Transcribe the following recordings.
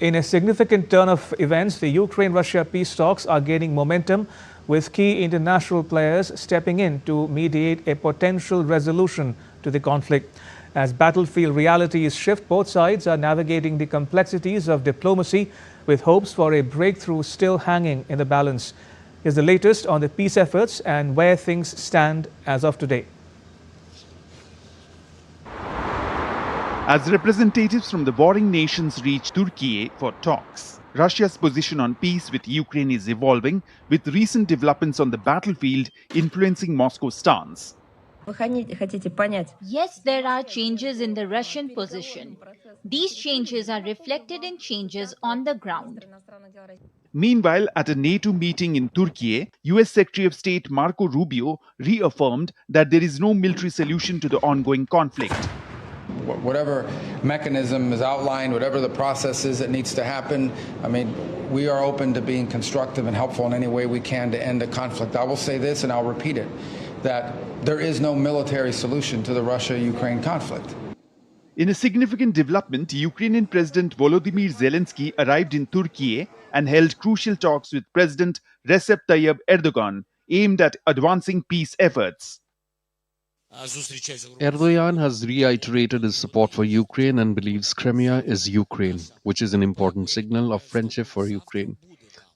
In a significant turn of events, the Ukraine-Russia peace talks are gaining momentum, with key international players stepping in to mediate a potential resolution to the conflict. As battlefield realities shift, both sides are navigating the complexities of diplomacy, with hopes for a breakthrough still hanging in the balance. Here's the latest on the peace efforts and where things stand as of today. As representatives from the warring nations reach Türkiye for talks, Russia's position on peace with Ukraine is evolving, with recent developments on the battlefield influencing Moscow's stance. Yes, there are changes in the Russian position. These changes are reflected in changes on the ground. Meanwhile, at a NATO meeting in Türkiye, US Secretary of State Marco Rubio reaffirmed that there is no military solution to the ongoing conflict. Whatever mechanism is outlined, whatever the process is that needs to happen, we are open to being constructive and helpful in any way we can to end the conflict. I will say this, and I'll repeat it, that there is no military solution to the Russia-Ukraine conflict. In a significant development, Ukrainian President Volodymyr Zelensky arrived in Türkiye and held crucial talks with President Recep Tayyip Erdogan, aimed at advancing peace efforts. Erdogan has reiterated his support for Ukraine and believes Crimea is Ukraine, which is an important signal of friendship for Ukraine.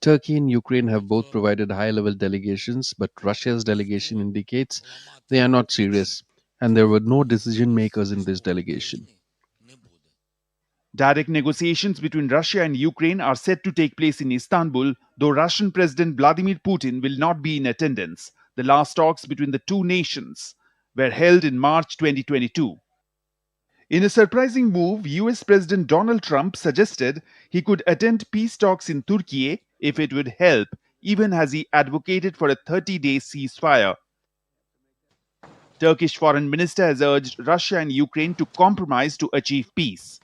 Turkey and Ukraine have both provided high-level delegations, but Russia's delegation indicates they are not serious, and there were no decision-makers in this delegation. Direct negotiations between Russia and Ukraine are set to take place in Istanbul, though Russian President Vladimir Putin will not be in attendance. The last talks between the two nations were held in March 2022. In a surprising move, US President Donald Trump suggested he could attend peace talks in Türkiye if it would help, even as he advocated for a 30-day ceasefire. Turkish Foreign Minister has urged Russia and Ukraine to compromise to achieve peace.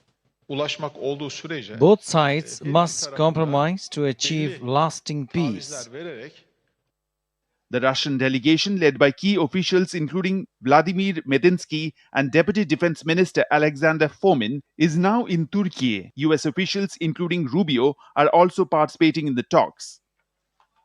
Both sides must compromise to achieve lasting peace. The Russian delegation, led by key officials including Vladimir Medinsky and Deputy Defense Minister Alexander Fomin, is now in Türkiye. US officials, including Rubio, are also participating in the talks.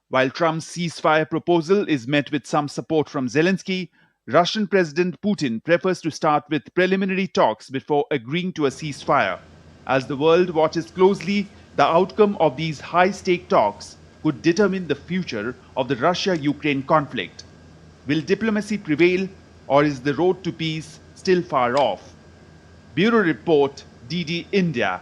While Trump's ceasefire proposal is met with some support from Zelensky, Russian President Putin prefers to start with preliminary talks before agreeing to a ceasefire. As the world watches closely, the outcome of these high-stake talks could determine the future of the Russia-Ukraine conflict. Will diplomacy prevail, or is the road to peace still far off? Bureau Report, DD India.